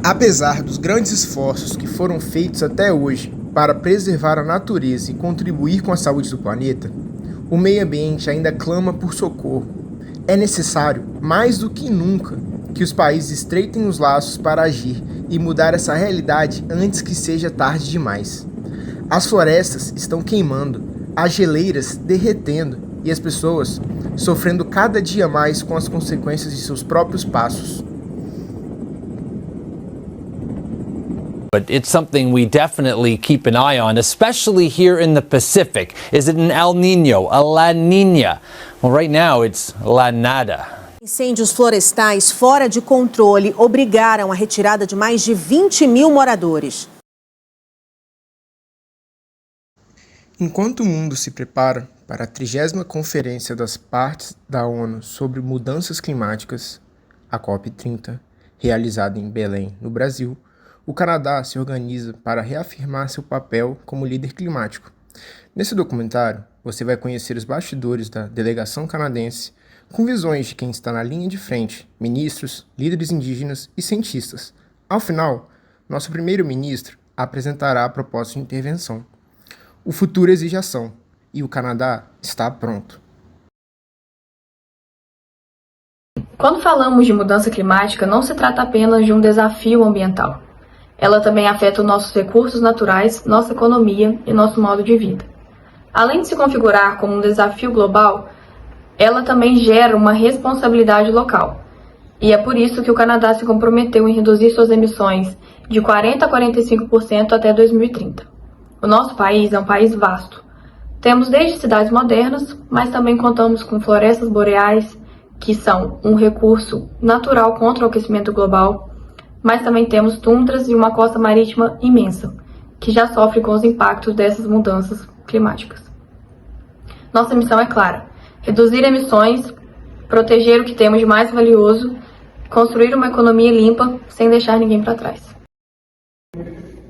Apesar dos grandes esforços que foram feitos até hoje para preservar a natureza e contribuir com a saúde do planeta, o meio ambiente ainda clama por socorro. É necessário, mais do que nunca, que os países estreitem os laços para agir e mudar essa realidade antes que seja tarde demais. As florestas estão queimando, as geleiras derretendo e as pessoas sofrendo cada dia mais com as consequências de seus próprios passos. But it's something we definitely keep an eye on, especially here in the Pacific. Is it an El Nino, a La Nina? Well, right now it's La Nada. Incêndios florestais fora de controle obrigaram a retirada de mais de 20 mil moradores. Enquanto o mundo se prepara para a 30ª Conferência das Partes da ONU sobre Mudanças Climáticas, a COP30, realizada em Belém, no Brasil, o Canadá se organiza para reafirmar seu papel como líder climático. Nesse documentário, você vai conhecer os bastidores da delegação canadense, com visões de quem está na linha de frente, ministros, líderes indígenas e cientistas. Ao final, nosso primeiro-ministro apresentará a proposta de intervenção. O futuro exige ação, e o Canadá está pronto. Quando falamos de mudança climática, não se trata apenas de um desafio ambiental. Ela também afeta os nossos recursos naturais, nossa economia e nosso modo de vida. Além de se configurar como um desafio global, ela também gera uma responsabilidade local. E é por isso que o Canadá se comprometeu em reduzir suas emissões de 40% a 45% até 2030. O nosso país é um país vasto. Temos desde cidades modernas, mas também contamos com florestas boreais, que são um recurso natural contra o aquecimento global, mas também temos tundras e uma costa marítima imensa, que já sofre com os impactos dessas mudanças climáticas. Nossa missão é clara: reduzir emissões, proteger o que temos de mais valioso, construir uma economia limpa sem deixar ninguém para trás.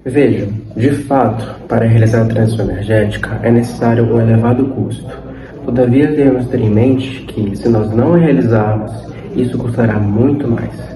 Vejam, de fato, para realizar a transição energética é necessário um elevado custo. Todavia, devemos ter em mente que, se nós não a realizarmos, isso custará muito mais.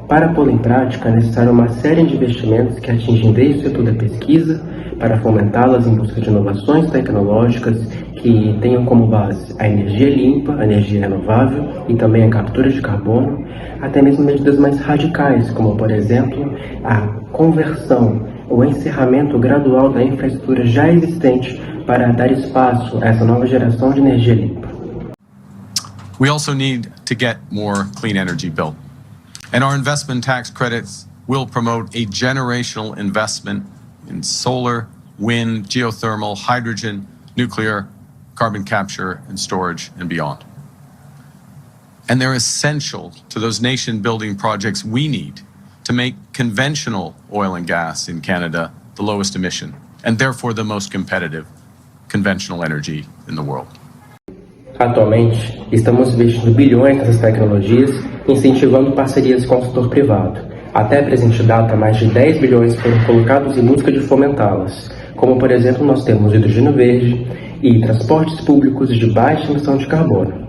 Para pô-la em prática, é necessário uma série de investimentos que atingem desde o setor da pesquisa, para fomentá-las em busca de inovações tecnológicas que tenham como base a energia limpa, a energia renovável e também a captura de carbono, até mesmo medidas mais radicais, como, por exemplo, a conversão, o encerramento gradual da infraestrutura já existente para dar espaço a essa nova geração de energia limpa. We also need to get more clean energy built. And our investment tax credits will promote a generational investment in solar, wind, geothermal, hydrogen, nuclear, carbon capture and storage, and beyond. And they're essential to those nation-building projects we need to make conventional oil and gas in Canada the lowest emission, and therefore the most competitive conventional energy in the world. Atualmente, estamos investindo bilhões nessas tecnologias, incentivando parcerias com o setor privado. Até a presente data, mais de 10 bilhões foram colocados em busca de fomentá-las, como, por exemplo, nós temos hidrogênio verde e transportes públicos de baixa emissão de carbono.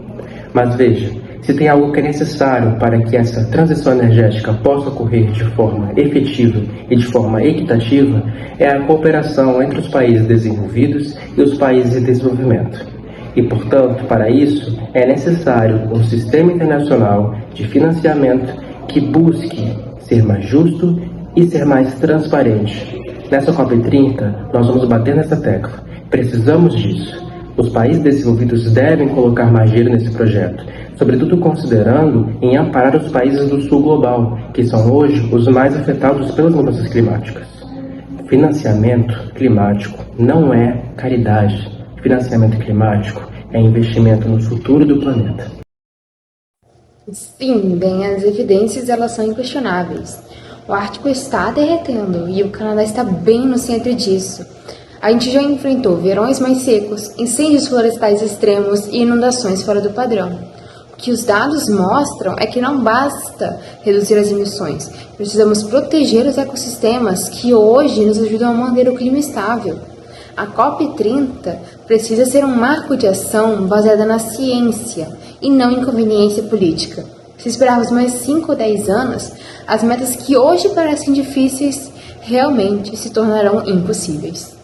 Mas veja, se tem algo que é necessário para que essa transição energética possa ocorrer de forma efetiva e de forma equitativa, é a cooperação entre os países desenvolvidos e os países em desenvolvimento. E, portanto, para isso, é necessário um sistema internacional de financiamento que busque ser mais justo e ser mais transparente. Nessa COP30, nós vamos bater nessa tecla. Precisamos disso. Os países desenvolvidos devem colocar mais dinheiro nesse projeto, sobretudo considerando em amparar os países do sul global, que são hoje os mais afetados pelas mudanças climáticas. Financiamento climático não é caridade. Financiamento climático é investimento no futuro do planeta. Sim, bem, as evidências elas são inquestionáveis. O Ártico está derretendo e o Canadá está bem no centro disso. A gente já enfrentou verões mais secos, incêndios florestais extremos e inundações fora do padrão. O que os dados mostram é que não basta reduzir as emissões. Precisamos proteger os ecossistemas que hoje nos ajudam a manter o clima estável. A COP30 precisa ser um marco de ação baseada na ciência e não em conveniência política. Se esperarmos mais 5 ou 10 anos, as metas que hoje parecem difíceis realmente se tornarão impossíveis.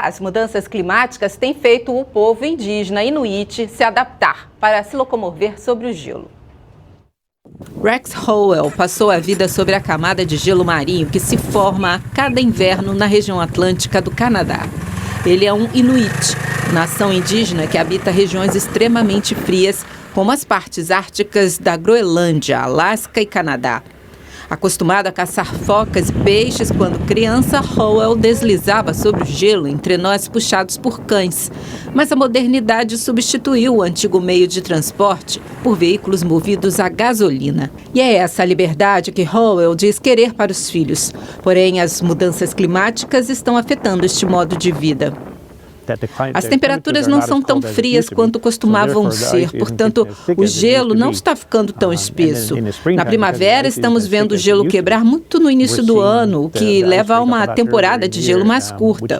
As mudanças climáticas têm feito o povo indígena inuit se adaptar para se locomover sobre o gelo. Rex Howell passou a vida sobre a camada de gelo marinho que se forma a cada inverno na região atlântica do Canadá. Ele é um inuit, nação indígena que habita regiões extremamente frias, como as partes árticas da Groenlândia, Alasca e Canadá. Acostumado a caçar focas e peixes quando criança, Howell deslizava sobre o gelo em trenós puxados por cães. Mas a modernidade substituiu o antigo meio de transporte por veículos movidos a gasolina. E é essa a liberdade que Howell diz querer para os filhos. Porém, as mudanças climáticas estão afetando este modo de vida. As temperaturas não são tão frias quanto costumavam ser, portanto, o gelo não está ficando tão espesso. Na primavera, estamos vendo o gelo quebrar muito no início do ano, o que leva a uma temporada de gelo mais curta.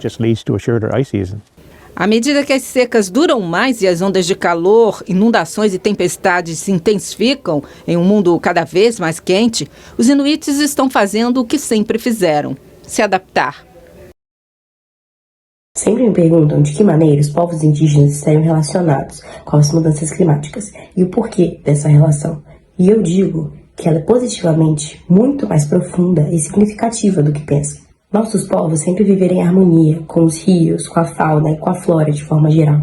À medida que as secas duram mais e as ondas de calor, inundações e tempestades se intensificam em um mundo cada vez mais quente, os inuites estão fazendo o que sempre fizeram: se adaptar. Sempre me perguntam de que maneira os povos indígenas estariam relacionados com as mudanças climáticas e o porquê dessa relação. E eu digo que ela é positivamente muito mais profunda e significativa do que pensam. Nossos povos sempre viveram em harmonia com os rios, com a fauna e com a flora de forma geral.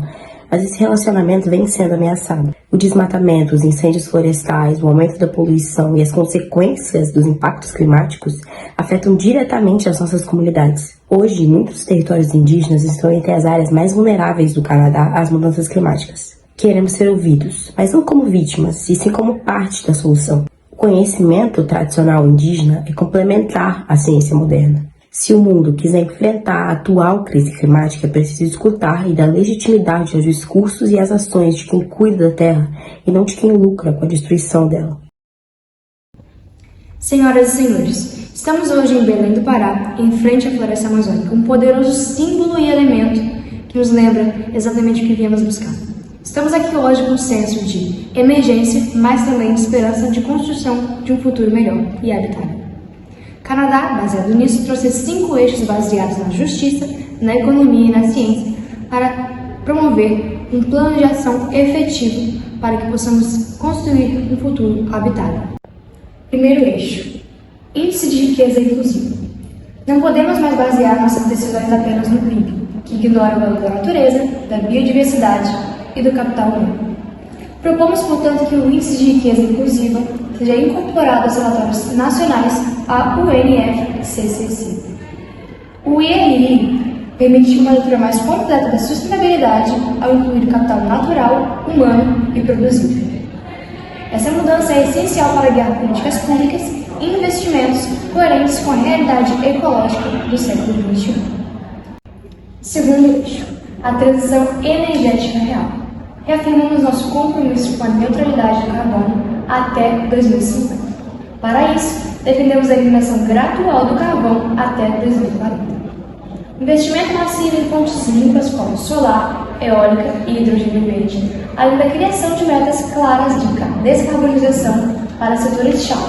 Mas esse relacionamento vem sendo ameaçado. O desmatamento, os incêndios florestais, o aumento da poluição e as consequências dos impactos climáticos afetam diretamente as nossas comunidades. Hoje, muitos territórios indígenas estão entre as áreas mais vulneráveis do Canadá às mudanças climáticas. Queremos ser ouvidos, mas não como vítimas, e sim como parte da solução. O conhecimento tradicional indígena é complementar à ciência moderna. Se o mundo quiser enfrentar a atual crise climática, é preciso escutar e dar legitimidade aos discursos e às ações de quem cuida da Terra e não de quem lucra com a destruição dela. Senhoras e senhores, estamos hoje em Belém do Pará, em frente à floresta amazônica, um poderoso símbolo e elemento que nos lembra exatamente o que viemos buscar. Estamos aqui hoje com um senso de emergência, mas também de esperança de construção de um futuro melhor e habitável. Canadá, baseado nisso, trouxe 5 eixos baseados na justiça, na economia e na ciência para promover um plano de ação efetivo para que possamos construir um futuro habitável. Primeiro eixo: índice de riqueza inclusiva. Não podemos mais basear nossas decisões apenas no PIB, que ignora o valor da natureza, da biodiversidade e do capital humano. Propomos, portanto, que o índice de riqueza inclusiva seja incorporado aos relatórios nacionais à UNFCCC. O IRI permite uma leitura mais completa da sustentabilidade ao incluir o capital natural, humano e produzido. Essa mudança é essencial para guiar políticas públicas e investimentos coerentes com a realidade ecológica do século XXI. Segundo eixo: a transição energética real. Reafirmamos nosso compromisso com a neutralidade do carbono até 2050. Para isso, defendemos a eliminação gradual do carvão até 2040. Investimento massivo em fontes limpas como solar, eólica e hidrogênio verde, além da criação de metas claras de descarbonização para setores-chave,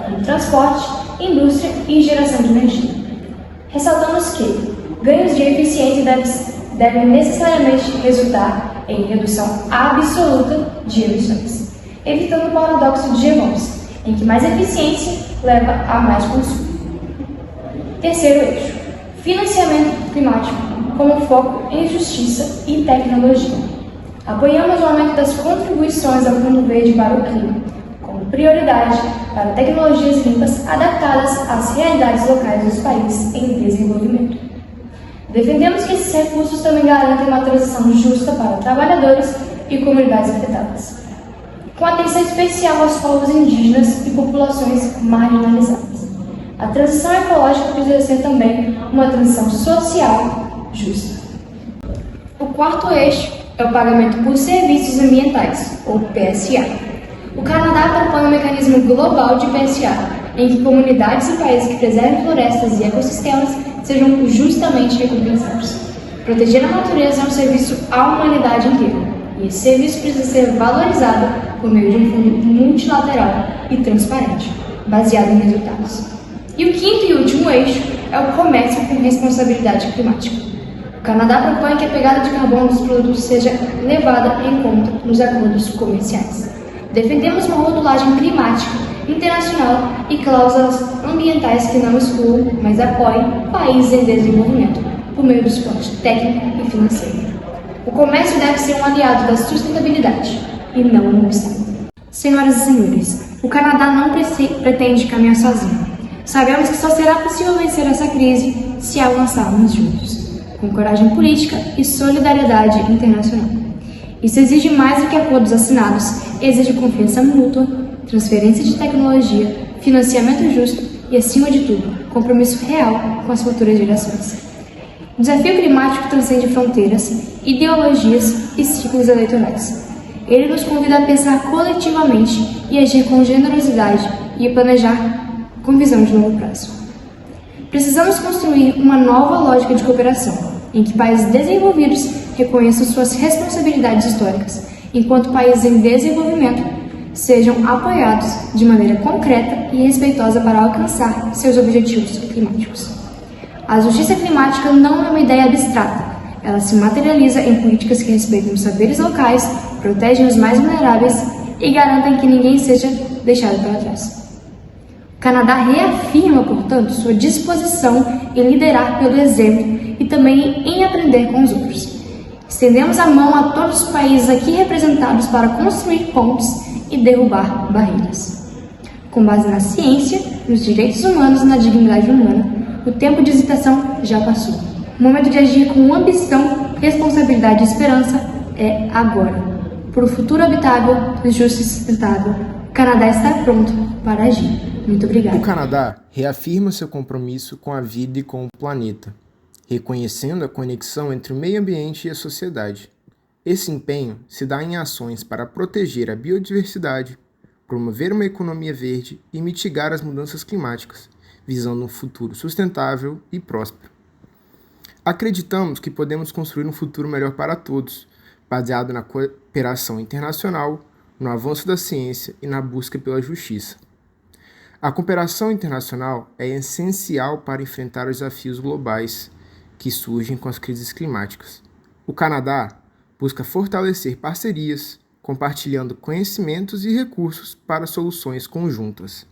como transporte, indústria e geração de energia. Ressaltamos que ganhos de eficiência devem necessariamente resultar em redução absoluta de emissões, evitando o paradoxo de Jevons, em que mais eficiência leva a mais consumo. Terceiro eixo: financiamento climático, como foco em justiça e tecnologia. Apoiamos o aumento das contribuições ao Fundo Verde para o Clima, como prioridade para tecnologias limpas adaptadas às realidades locais dos países em desenvolvimento. Defendemos que esses recursos também garantem uma transição justa para trabalhadores e comunidades afetadas, com atenção especial aos povos indígenas e populações marginalizadas. A transição ecológica precisa ser também uma transição social justa. O quarto eixo é o pagamento por serviços ambientais, ou PSA. O Canadá propõe um mecanismo global de PSA, em que comunidades e países que preservem florestas e ecossistemas sejam justamente recompensados. Proteger a natureza é um serviço à humanidade inteira, e esse serviço precisa ser valorizado por meio de um fundo multilateral e transparente, baseado em resultados. E o quinto e último eixo é o comércio com responsabilidade climática. O Canadá propõe que a pegada de carbono dos produtos seja levada em conta nos acordos comerciais. Defendemos uma rotulagem climática internacional e cláusulas ambientais que não excluam, mas apoiem países em desenvolvimento, por meio do suporte técnico e financeiro. O comércio deve ser um aliado da sustentabilidade e não um obstáculo. Senhoras e senhores, o Canadá não pretende caminhar sozinho. Sabemos que só será possível vencer essa crise se avançarmos juntos, com coragem política e solidariedade internacional. Isso exige mais do que acordos assinados, exige confiança mútua, transferência de tecnologia, financiamento justo e, acima de tudo, compromisso real com as futuras gerações. O desafio climático transcende fronteiras, ideologias e ciclos eleitorais. Ele nos convida a pensar coletivamente e agir com generosidade e a planejar com visão de longo prazo. Precisamos construir uma nova lógica de cooperação, em que países desenvolvidos reconheçam suas responsabilidades históricas, enquanto países em desenvolvimento sejam apoiados de maneira concreta e respeitosa para alcançar seus objetivos climáticos. A justiça climática não é uma ideia abstrata, ela se materializa em políticas que respeitam os saberes locais, protegem os mais vulneráveis e garantem que ninguém seja deixado para trás. O Canadá reafirma, portanto, sua disposição em liderar pelo exemplo e também em aprender com os outros. Estendemos a mão a todos os países aqui representados para construir pontes e derrubar barreiras. Com base na ciência, nos direitos humanos e na dignidade humana, o tempo de hesitação já passou. O momento de agir com ambição, responsabilidade e esperança é agora. Por um futuro habitável, justo e sustentável, o Canadá está pronto para agir. Muito obrigada. O Canadá reafirma seu compromisso com a vida e com o planeta, reconhecendo a conexão entre o meio ambiente e a sociedade. Esse empenho se dá em ações para proteger a biodiversidade, promover uma economia verde e mitigar as mudanças climáticas, visando um futuro sustentável e próspero. Acreditamos que podemos construir um futuro melhor para todos, baseado na cooperação internacional, no avanço da ciência e na busca pela justiça. A cooperação internacional é essencial para enfrentar os desafios globais que surgem com as crises climáticas. O Canadá busca fortalecer parcerias, compartilhando conhecimentos e recursos para soluções conjuntas.